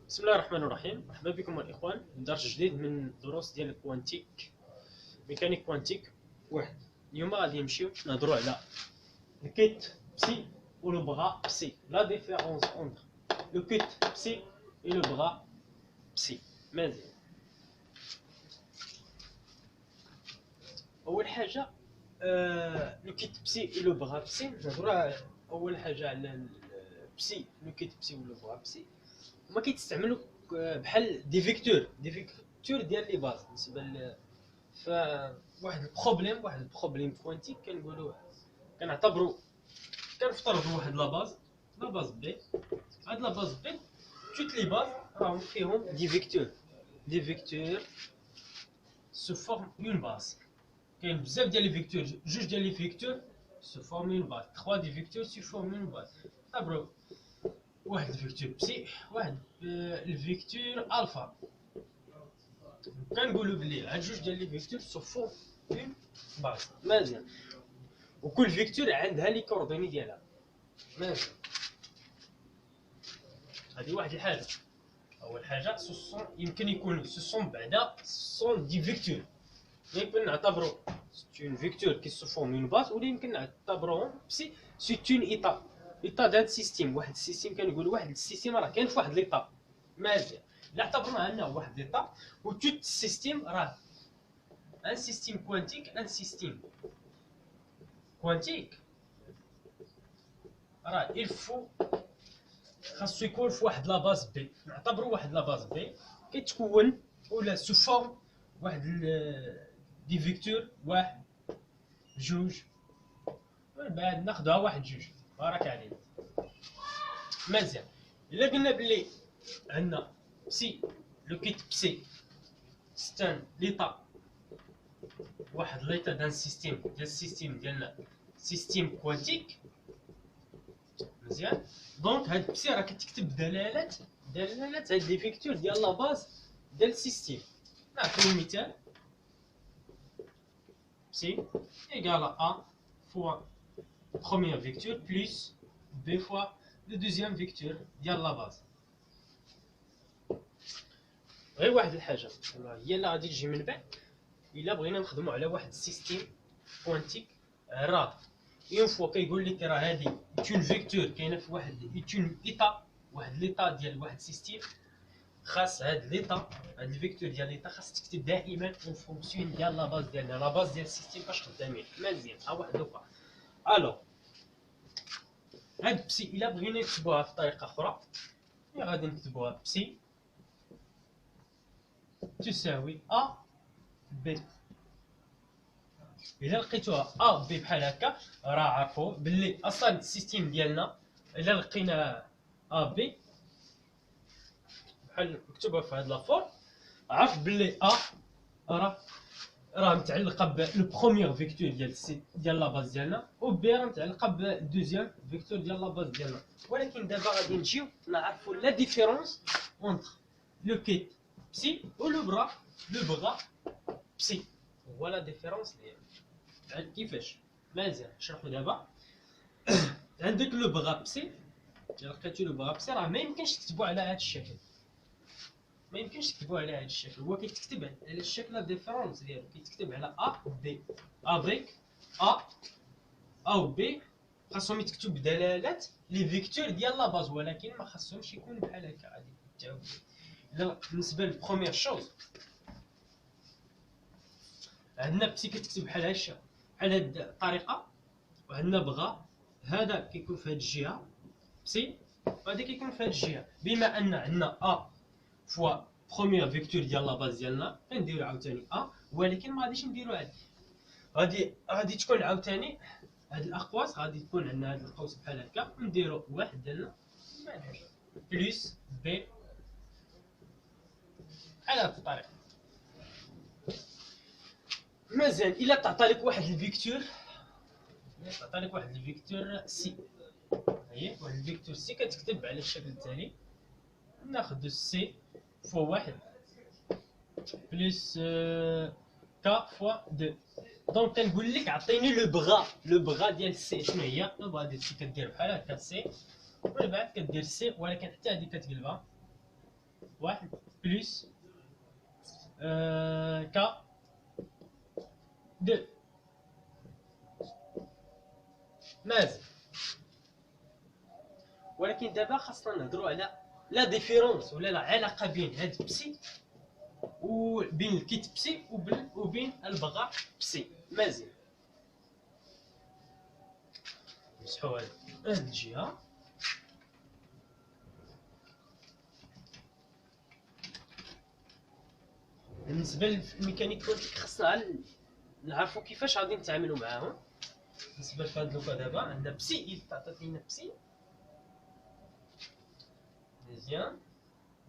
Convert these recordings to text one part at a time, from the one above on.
بسم الله الرحمن الرحيم. مرحبا بكم الاخوان في درس جديد من دروس ديال الكوانتيك ميكانيك كوانتيك واحد. اليوم غادي نمشيو نهضروا على الكيت بسي و لو بغا بسي، لا ديفيرونس اونتر لو كيت بسي و لو بغا بسي. مزيان، اول حاجه لو كيت بسي و لو بغا بسي. نهضروا اول حاجه على البسي، لو كيت بسي و لو بغا بسي هما كيتستعملوا بحال دي فيكتور ديال لي باز بالنسبه ف واحد البروبليم كوانتيك كنقولوا كنفترضوا واحد لا باز بي. هاد لا باز بي توت لي باز راهم فيهم دي فيكتور سو فورم اون باز. كاين بزاف ديال لي فيكتور، جوج ديال لي فيكتور سو فورم اون باز، 3 دي فيكتور سو فورم اون باز. طبعا واحد الفيكتور بسي، واحد الفيكتور الفا. كنقولوا بلي هاد جوج ديال لي فيكتور سو فورم اون باز. مزيان، وكل فيكتور عندها لي كوردوني ديالها. مزيان، هذه واحد الحاجه. اول حاجه يمكن يكون سون بعدا سون دي فيكتور، يمكن نعتبروا اون فيكتور كي سو فورم اون باز، ولا يمكن نعتبروهم بسي سي اون ايطا دان سيستيم. واحد السيستيم كنقولوا واحد السيستيم راه كاين في واحد ليطا. مزيان، الا اعتبرنا انه واحد ليطا و توت السيستيم راه ان سيستيم كوانتيك. ان سيستيم كوانتيك راه الفو خاصو يكون في واحد لا باز بي. نعتبروا واحد لا باز بي كيتكون ولا سو فورم واحد دي فيكتور، واحد جوج، ومن بعد ناخذها واحد جوج. بارك علينا. مزيان، الا قلنا بلي عندنا بسي، لو كيت بسي ستان ليطا، واحد ليطا دان سيستيم ديالنا سيستيم كوانتيك. مزيان، دونك هاد بسي راه كتكتب دلالات هاد لي فيكتور ديال لا باز ديال السيستيم. نعطيو مثال، بسي ايكال ا فوا بروميير فيكتور بلس بي فوا لو دوزيام فيكتور ديال لا باز. غير واحد الحاجه هي اللي غادي تجي من بعد. الا بغينا نخدموا على واحد السيستيم كوانتيك راه اون فوا كيقول لك راه هادي اون فيكتور كاينه في واحد اون ايطا، واحد ليطا ديال واحد السيستيم. خاص هاد ليطا، هاد الفيكتور ديال ليطا خاص تكتب دائما اون فونكسيون ديال لا باز ديالنا، لا باز ديال السيستيم فاش خدامين. مزيان، ها واحد لوكا. الو هاد بسي الا بغينا نكتبوها في طريقه اخرى غادي نكتبوها بسي تساوي ا بي. الا لقيتوها ا بي بحال هكا راه عرفوا باللي اصلا السيستيم ديالنا الا لقينا ا بي بحال مكتوبه في هاد لافور، عرف باللي ا راه متعلقه بالو بروميير فيكتور ديال لا باز ديالنا، و بي راه متعلقه بالدوزيام فيكتور ديال لا باز ديالنا. ولكن دابا غادي نجيو نعرفوا لا ديفيرونس اونتر لو كيت بسي و لو بغا بسي. هو لا ديفيرونس ديال كيفاش. مزيان، نشرحو دابا. عندك لو بغا بسي، الا لقيتو لو بغا بسي راه ما يمكنش تكتبو على هذا الشكل، على هذا الشكل. هو كيتكتب على الشكل لا ديفيرونس ديالو كيتكتب على ا بي. افيك ا و بي خاصهم يتكتب بدلالات لي فيكتور ديال لا باز، ولكن ما خاصهمش يكونوا بحال هكا. غادي تعاود بالنسبه للبروميير شوز عندنا بسي كتكتب بحال هكا، بحال هاد الطريقه. وعندنا بغا، هذا كيكون في هاد الجهه بسي، وهذا كيكون في هاد الجهه. بما ان عندنا ا فوا بروميير فيكتور ديال لا باز ديالنا كنديرو عاوتاني ا، ولكن ما غاديش نديرو غادي تكون عاوتاني هاد الاقواس. غادي تكون عندنا هاد القوس بحال هكا، نديرو واحد ديالنا بلس بي بحال هاد الطريقه. مزيان، الا تعطى لك واحد الفيكتور سي، هي واحد الفيكتور سي كتكتب على الشكل التالي. ناخذ سي فوا واحد بلس كا فوا دو. دونك كنقول لك عطيني لو بغا ديال سي. شنو هي لو بغا ديال سي؟ كدير بحال هكا سي، ومن بعد كدير سي، ولكن حتى هذه كتقلبها واحد بلس كا دو مازال. ولكن دابا خاصنا نهضروا على لا ديفيرونس ولا لا علاقه بين هاد بسي وبين الكيت بسي وبين البغا بسي. مازال نمسحوا هاد الجهه. بالنسبه للميكانيك كوانتيك خاصنا نعرفوا كيفاش غادي نتعاملوا معاهم. بالنسبه لهاد لوكا دابا عندنا بسي إل تعطات لينا بسي. مزيان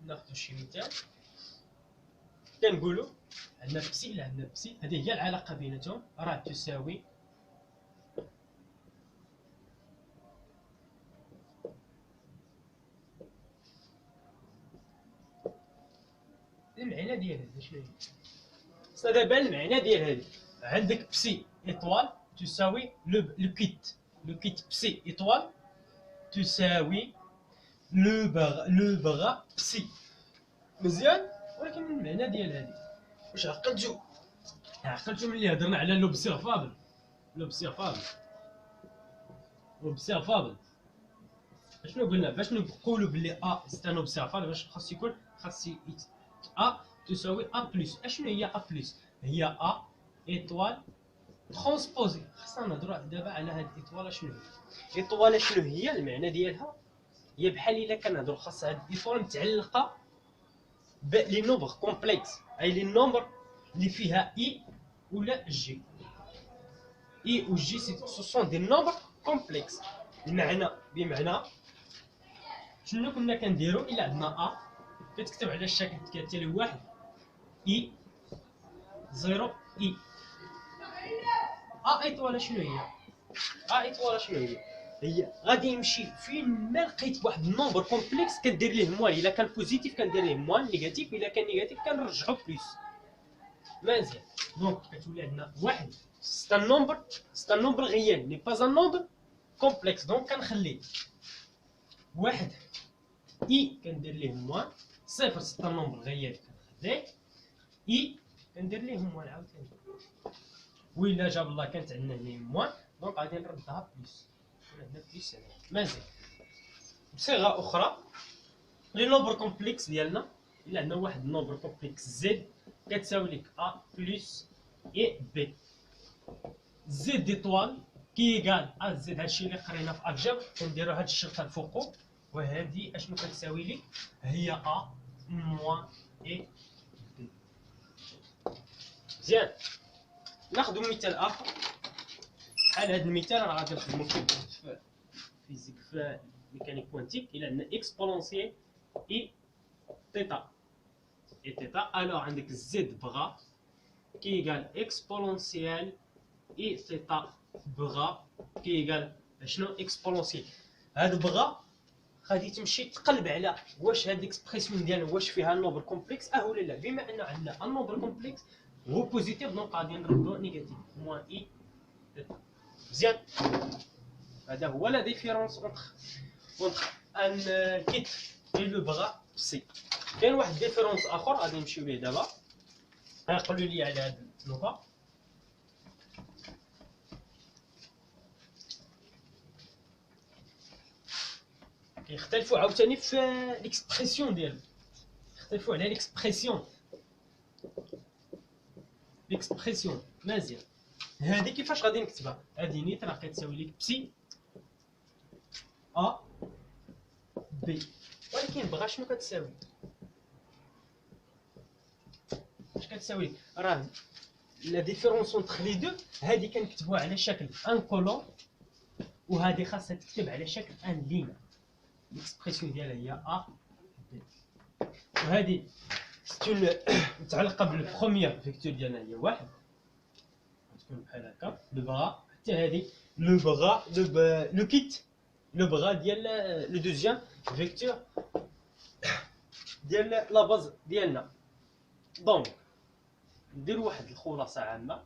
ناخذ شي مثال كنقولوا عندنا بسي إلا عندنا بسي، هذه هي العلاقه بيناتهم، راه تساوي المعنى ديال هذا شنو هي؟ دابا المعنى ديال هذه عندك بسي ايطوال تساوي لو كيت بسي ايطوال تساوي لو بغا بسي. مزيان. ولكن المعنى ديال هذه واش عقلتو ملي هضرنا على لوبسيرفابل شنو قلنا باش نقولوا بلي ا سي ان اوبسيرفابل؟ باش خاص يكون ا تساوي ا بلس. اشنو هي ا بلس؟ هي ا ايطوال ترونسبوزي. خاصنا نهضروا دابا على هاد الايطوال. شنو هي ايطوال؟ شنو هي المعنى ديالها؟ هي بحال الا كنهضروا خاص هاد الايطوال متعلقه لي نومبر كومبلكس، اي لي نومبر اللي فيها اي ولا جي. اي و جي سو سون دي نومبر كومبلكس. بمعنى شنو كنا كنديروا الا عندنا ا كتكتب على الشكل كالتالي: واحد اي زيرو اي. ا ايطوال شنو هي؟ هي غادي يمشي فين ما لقيت واحد النومبر كومبلكس كندير ليه موان. الا كان بوزيتيف كندير ليه موان نيجاتيف، الا كان نيجاتيف كنرجعو بلس. مزيان. دونك كتولي عندنا واحد سي ان نومبر غيال، ني با ان نومبر كومبلكس. دونك كنخلي واحد اي كندير ليه موان، صفر سي ان نومبر غيال كنخليه اي كندير ليه موان عاوتاني. وإلا جاب الله كانت عندنا هنا موان دونك غادي نردها بلس. عندنا بلس هنا. مزيان. بصيغه اخرى لي نومبر كومبلكس ديالنا الا عندنا واحد النومبر كومبلكس زد كتساوي لك ا بلس اي بي. زد ديطوال كي ايكال ا زد. هادشي اللي قرينا في الجبر كنديرو هاد الشرطه الفوقو، وهادي اشنو كتساوي لي؟ هي ا موان اي بي. مزيان. ناخذ مثال اخر بحال هذا المثال. راه غادي نخدمو في فيزيك في ميكانيك كوانتيك. الى عندنا اكسبونونسيال اي تيتا الوغ عندك زد بغا كي ايكال اكسبونونسيال اي تيتا بغا كي ايكال شنو؟ اكسبونونسيال. هاد بغا غادي تمشي تقلب على واش هاد الاكسبرسيون ديالنا واش فيها النومبر كومبلكس ولا لا. بما ان عندنا النومبر كومبلكس هو بوزيتيف دونك غادي نردو نيجاتيف موان اي تيتا. مزيان. هذا هو لا ديفيرونس اونتر ان كيت اي لو بغا سي. كاين واحد ديفيرونس اخر غادي نمشيو ليه دابا. غيقولوا لي على هاد النقطه. كيختلفوا عاوتاني في ليكسبرسيون ديالو. يختلفوا على ليكسبرسيون. مزيان. هذه كيفاش غادي نكتبها؟ هذه نيت راه كتساوي لك بسي ا بي. ولكن بغا شنو كتساوي؟ اش كتساوي؟ راه لا ديفيرونس اونتر لي دو هذه كنكتبوها على شكل ان كولون، وهذه خاصها تكتب على شكل ان لين. ليكسبرسيون ديالها هي ا بي، وهذه متعلقه بالبروميير فيكتور ديالنا هي واحد. تكون بحال هكا لو بغا. حتى هذه لو بغا لو كيت لو بغا ديال لو دوزيام فيكتور ديال لا باز ديالنا. دونك نديرو واحد الخلاصه عامه،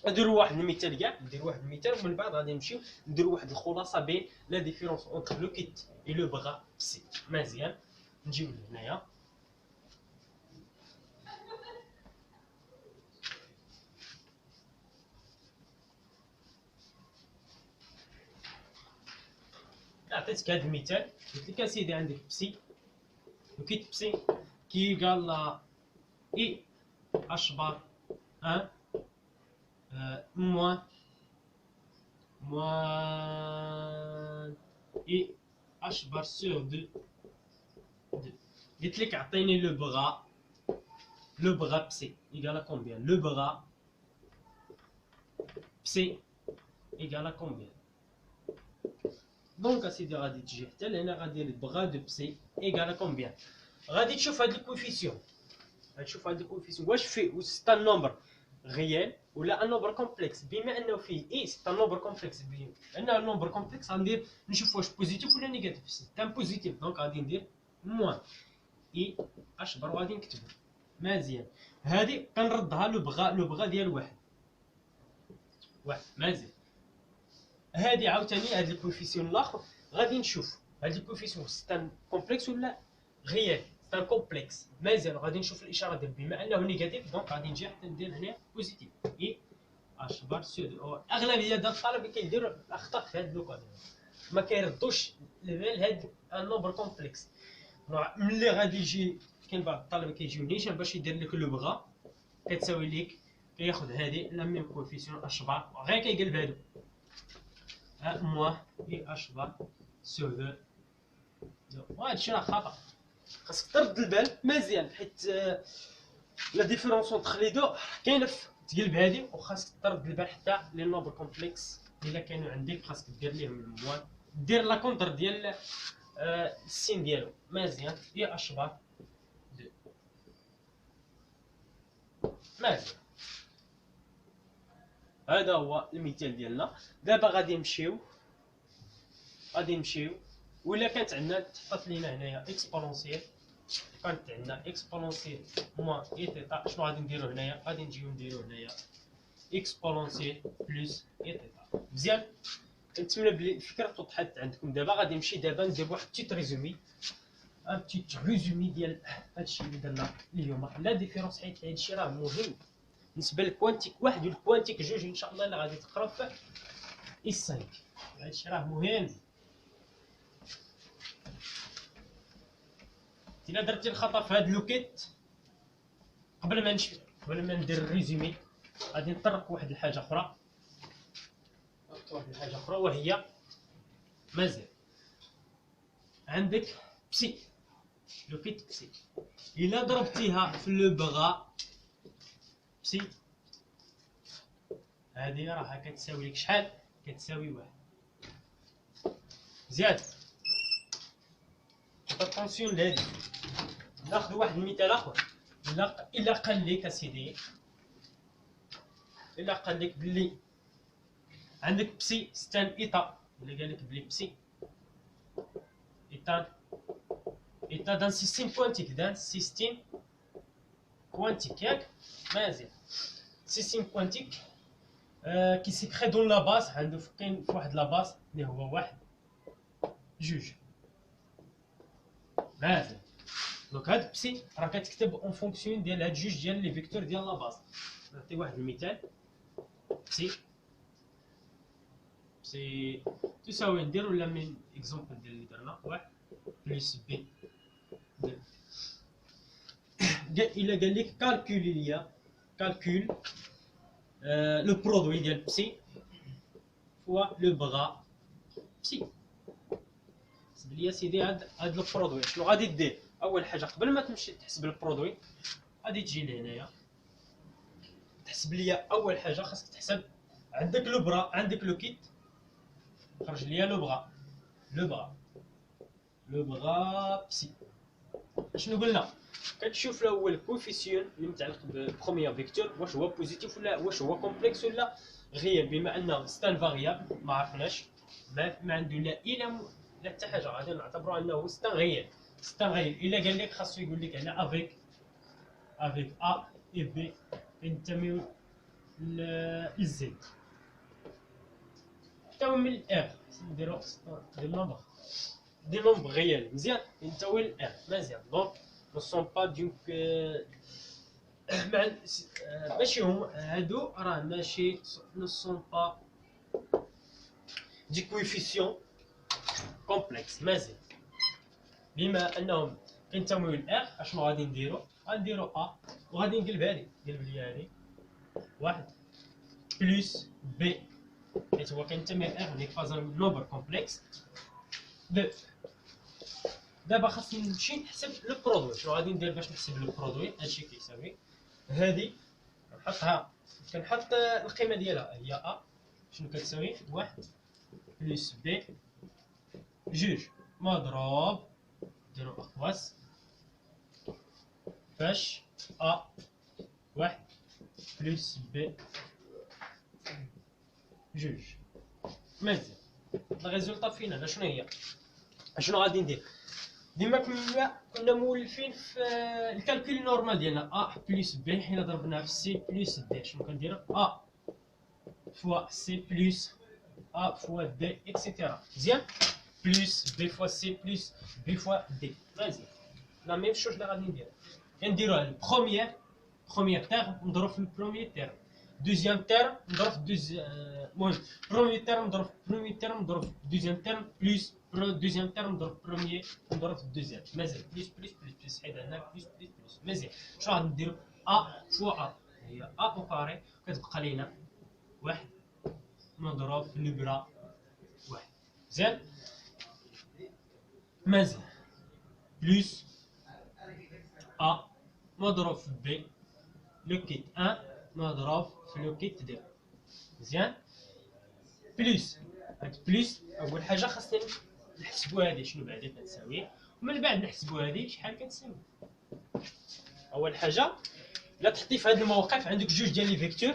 نديرو واحد المثال كاع، ومن بعد غادي نمشيو نديرو واحد الخلاصه بين لا ديفيرونس اونتر لو كيت اي لو بغا سي. مزيان. نجيو لهنايا عطيتك هذا المثال قلت لك اسيدي عندك بسي وكيت بسي كي قال لا اي اش بار 1 موان اي اش بار سور 2 قلت لك عطيني لو بغا بسي ايكالا كومبيان لو بغا بسي ايكالا كومبيان. دونك اسيدي غادي تجي حتى لهنا غادي بغا دو بسي ايكالا كومبيان. غادي تشوف هاد الكوفيسيون واش فيه سي ان نومبر غيال ولا ان نومبر كومبلكس. بما انه فيه اي سي ان نومبر كومبلكس بما انه نومبر كومبلكس غندير نشوف واش بوزيتيف ولا نيجاتيف. سي ان بوزيتيف دونك غادي ندير موان اي اش بار وغادي نكتبو مزيان. هادي كنردها لو بغا ديال واحد مزيان. هادي عاوتاني هاد الكوفيسيون الاخر غادي نشوف هاد الكوفيسيون سي ان كومبلكس ولا غيال. سي ان كومبلكس مزيان. غادي نشوف الاشاره ديال بما انه نيجاتيف دونك غادي نجي حتى ندير هنا بوزيتيف اي اش بار سو. اغلبيه ديال الطلبه كيديروا الاخطاء في هاد لوكا ما كيردوش لبال هاد النومبر كومبلكس. ملي غادي يجي كاين بعض الطلبه كيجيو نيشان باش يدير لك لو بغا كتساوي ليك كياخذ هادي لا ميم كوفيسيون اش بار غير كيقلب هادو موان اي اش بار سو 2. وهادشي راه خطا خاصك ترد البال مزيان حيت لا ديفيرونس اونتر لي دو كاينه في تقلب هادي وخاصك ترد البال حتى لي نومبر كومبلكس الا كانوا عندك خاصك دير ليهم الموان دير لا كونتر ديال السين ديالو مزيان اي اش بار 2 مزيان. هذا هو المثال ديالنا. دابا غادي نمشيو ولا كانت عندنا تحطات لينا هنايا اكسبونونسيال كانت عندنا اكسبونونسيال موان اي تيتا شنو غادي نديرو هنايا غادي نجيو نديرو هنايا اكسبونونسيال بلس اي تيتا مزيان. نتمنى بلي الفكره توضحات عندكم. دابا غادي نمشي ندير واحد بتيت ريزومي ديال هادشي اللي درنا اليوم. لا ديفيرونس حيت هادشي راه مهم بالنسبه للكوانتيك واحد والكوانتيك جوج ان شاء الله اللي غادي تقراو في اي 5. هادشي راه مهم. الا درتي الخطا في هاد لوكيت قبل ما ندير الريزومي غادي نطرق واحد الحاجه اخرى وهي مازال عندك بسي لوكيت بسي الا ضربتيها في لو بغا بسي هادي راها كتساوي لك شحال كتساوي 1 مزيان. اتونسيون لهادي. ناخذ واحد المثال اخر. الا قال لك اسيدي بلي عندك بسي ستان ايتا ولا قال لك بلي بسي ايتا دان سيستيم كوانتيك ياك مزيان. سيستيم كوانتيك كي سي كري دون لا باز عنده كاين في واحد لا باز اللي هو واحد جوج مزيان. دونك هاد بسي راه كتكتب اون فونكسيون ديال هاد جوج ديال لي فيكتور ديال لا باز. نعطي واحد المثال. بسي تساوي نديرو لا من اكزومبل ديال اللي درنا واحد بلس بي الا قال لك كالكولي ليا كالكول لو برودوي ديال بسي فوا لو بغا بسي. حسب ليا سيدي هاد لو برودوي شنو غادي دير. اول حاجه قبل ما تمشي تحسب البرودوي غادي تجي لهنايا تحسب ليا. اول حاجه خاصك تحسب عندك لو برا عندك لو كيت خرج ليا لو بغا بسي. شنو قلنا كتشوف الاول كوفيسيون اللي متعلق ببروميير فيكتور واش هو بوزيتيف ولا واش هو كومبلكس ولا غيال. بما انه ستان فاريابل ما عرفناش ما عنده لا لا حتى حاجه غادي نعتبروا انه ستان غيال. الا قال لك خاصو يقول لك هنا افيك ا اي بي ينتميو للزد حتى من الار نديرو دي نومبر غيال مزيان ينتميو للار مزيان. دونك ne sont pas ماشي هم هادو راه ماشي ne sont pas دي كويفيسيون كومبلكس مازال. بما انهم كينتميو لار، اشنو غادي نديرو؟ غنديرو ا وغادي نقلبها لي، قلب لي هادي واحد بلس بي حيت هو كينتمي لار ديك فازون نومبر كومبلكس دو. دابا خاصني نمشي نحسب لو برودوي. شنو غادي ندير باش نحسب لو برودوي؟ هادشي كيساوي هادي نحطها، كنحط القيمه ديالها هي ا شنو كتساوي واحد بلس بي جوج مضروب نديرو اقواس فاش ا واحد بلس بي جوج. مزيان الريزولطا فين هنا شنو هي؟ شنو غادي ندير؟ ديما كنا مولفين في الكالكول نورمال ديالنا ا بلس بي حين ضربناها في سي بلس دي. شنو كنديرو؟ ا فوا سي بلس ا فوا دي اكسيتيرا. مزيان بلس بي فوا سي بلس بي فوا دي. مزيان لا ميم شوز اللي غادي ندير كنديروها البروميير تيرم نضرب في البروميير تيرم، دوزيام تيرم نضرب في المهم بروميير تيرم نضرب في بروميير تيرم نضرب في دوزيام تيرم بلس دوزيام تيرم نضرب في بروميير نضرب في الدوزيام. مزيان بلس بلس بلس بلس حيد هنا بلس بلس بلس. مزيان شنو غادي نديرو؟ ا فوا ا هي ا او كاري كتبقى لينا واحد مضروب في البرا واحد. مزيان مزيان بلس ا مضروب في بي لو كيت 1 مضروب في لو كيت 2. مزيان بلس هاد بلس اول حاجه خاصنا نحسبوا هادي شنو بعدا كتساوي، ومن بعد نحسبوا هادي شحال كتساوي. اول حاجه لا تحطي في هاد الموقف عندك جوج ديال لي فيكتور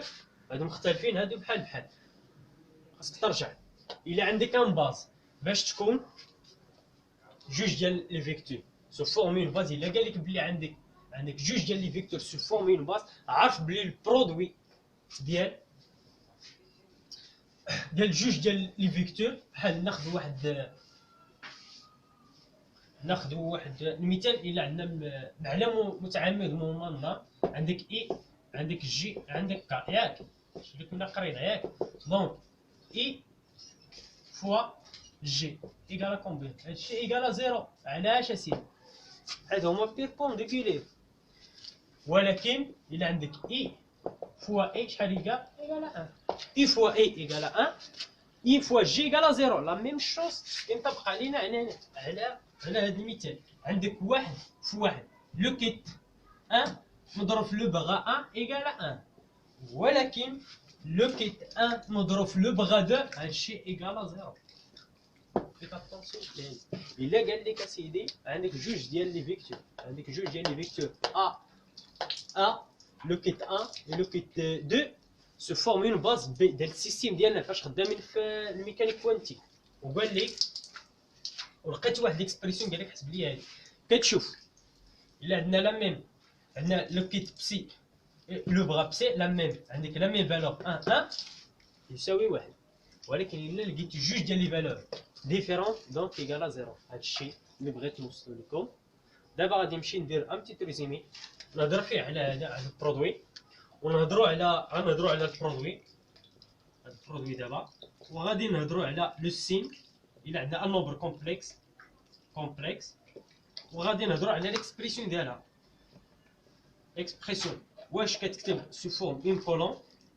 هادو مختلفين، هادو بحال بحال خاصك ترجع الى عندك ان باز باش تكون جوج ديال لي فيكتور سو فورمي اون باز. الا قال لك بلي عندك جوج ديال لي فيكتور سو فورمي اون باز، عارف بلي البرودوي ديال جوج ديال لي فيكتور بحال ناخذ واحد المثال. الا عندنا معلم متعمد ممنظم عندك اي عندك جي عندك كا ياك اللي كنا قرينا ياك. دونك اي فوا جي ايكالا كومبين؟ هادشي ايكالا زيرو. علاش اسيدي؟ حيت هما بيربونديكولير. ولكن الا عندك اي فوا اي شحال ايكالا 1 اي فوا اي ايكالا 1 اي فوا جي ايكالا زيرو. لا ميم شوز كينطبق علينا على هذا المثال. عندك واحد في واحد لو كيت 1 مضروب في لو بغا 1 ايكالا 1، ولكن لو كيت 1 مضروب في لو بغا 2 هادشي ايكالا زيرو. فيك اتونسيون الا قال لك اسيدي عندك جوج ديال لي فيكتور، عندك جوج ديال لي فيكتور ا لو كيت 1 و لو كيت 2 سو فورم اون باز بي ديال السيستيم ديالنا فاش خدامين في الميكانيك كوانتيك. وقال لك ولقيت واحد ليكسبريسيون قال لك حسب لي هادي كتشوف الا عندنا لا ميم عندنا لو كيت بسي لو بغا بسي لا ميم عندك لا ميم فالور 1 يساوي واحد، ولكن الا لقيت جوج ديال لي فالور ديفيرون دونك ايكالا زيرو. هادشي اللي بغيت نوصل لكم. دابا غادي نمشي ندير ان بتيت ريزيمي نهضر فيه على هذا على البرودوي، ونهضروا على البرودوي هذا البرودوي دابا، وغادي نهضروا على لو سين الا عندنا ان نومبر كومبلكس، وغادي نهضروا على ليكسبريسيون ديالها. اكسبريسيون واش كتكتب سو فورم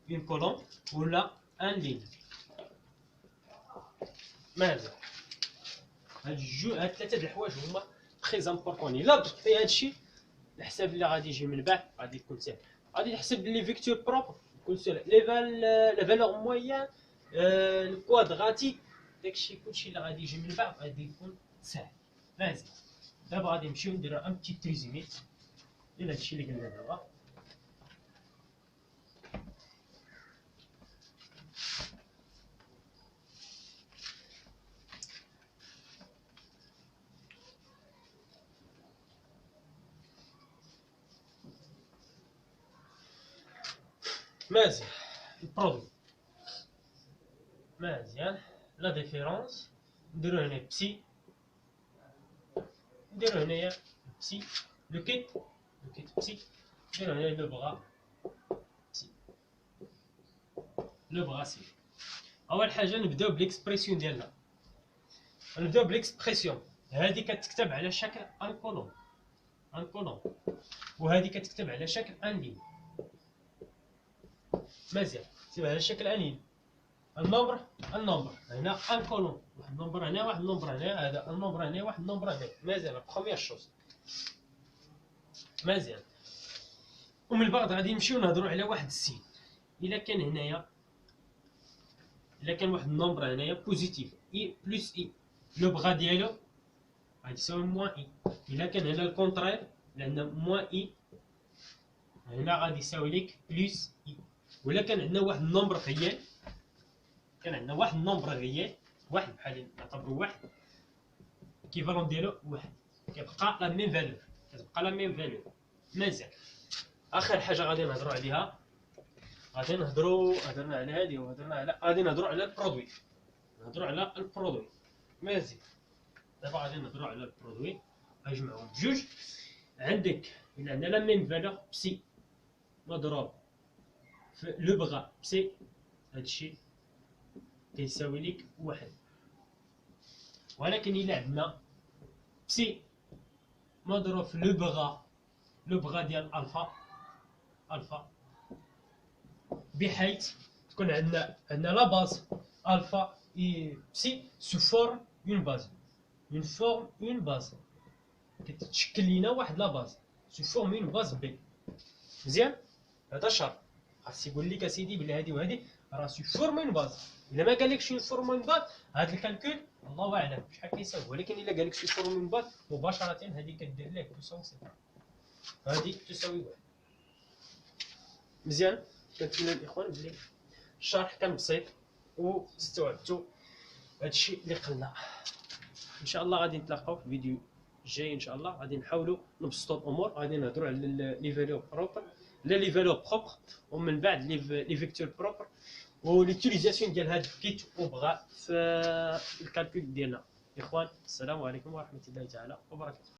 اون كولوم ولا ان لين. ماذا هاد ثلاثه د الحوايج هما تري امبورطون. الا درت في هادشي الحساب اللي غادي يجي من بعد غادي يكون سهل. غادي نحسب لي فيكتور بروبر يكون سهل، لا فالور مويان الكوادغاتيك داكشي كلشي اللي غادي يجي من بعد غادي يكون سهل. مزيان دابا غادي نمشيو نديرو ان بتيت ريزيمي ديال هادشي اللي قلنا دابا. مزيان البرودوي مزيان لا ديفيرونس نديرو هنا بسي، نديرو هنايا بسي لو كيت بسي، نديرو هنا لو بغا بسي لو بغا سي. اول حاجه نبداو بالاكسبريسيون ديالنا. نبداو بالاكسبرسيون. هذه كتكتب على شكل ان كولوم، ان كولوم، وهذه كتكتب على شكل ان لين. مزيان، كتب على شكل ان لين. النمبر هنا ان كولوم، واحد النمبر هنا، واحد النمبر هنا، هذا النمبر هنا، واحد النمبر هنا. مزيان، لا بروميير شوز. مزيان، ومن بعد غادي نمشيو نهضروا على واحد السين. الا كان هنايا، الا كان واحد النمبر هنايا بوزيتيف اي بلس اي، لو بغا ديالو غادي يساوي موان اي. الا كان هنا الكونترير، لان موان اي هنا غادي يساوي لك بلس اي. ولا كان عندنا واحد النمبر ريال، كان عندنا واحد النمبر ريال، واحد بحال نعتبرو واحد، كيفالون ديالو واحد، كيبقى لا ميم فالور، كتبقى لا ميم فالور. مزيان، اخر حاجه غادي نهضروا عليها، غادي هضرنا على هذه وهضرنا على، غادي نهضروا على البرودوي، نهضروا على البرودوي. مزيان، دابا غادي نهضروا على البرودوي، غنجمعوهم بجوج. عندك إلا عندنا لا ميم فالور بسي مضروب في لو بغا بسي، هادشي كيساوي لك واحد. ولكن إلا عندنا بسي مضروب في لو بغا ديال الفا، بحيث تكون عندنا لا باز الفا اي بسي سو فورم اون باز، كتشكل لينا واحد لا باز سو فورم اون باز بي. مزيان، هذا شرط. خاص يقول لك اسيدي بلي هادي وهادي راه سو فورم اون باز. الا ما قالكش سو فورم اون باز، هاد الكالكول الله اعلم شحال كيساوي. ولكن الا قالك سو فورم اون باز مباشره، هادي كدير لك تساوي صفر، هادي تساوي واحد. مزيان، كنتمنى الاخوان بلي الشرح كان بسيط واستوعبتوا هادشي اللي قلنا. ان شاء الله غادي نتلاقاو في الفيديو الجاي. ان شاء الله غادي نحاولوا نبسطوا الامور، غادي نهضروا على لي فالور بروبر، لا لي فالور بروبر، ومن بعد لي فيكتور بروبر، وليتيليزاسيون ديال هاد الكيت وبغا في الكالكول ديالنا. اخوان، السلام عليكم ورحمه الله تعالى وبركاته.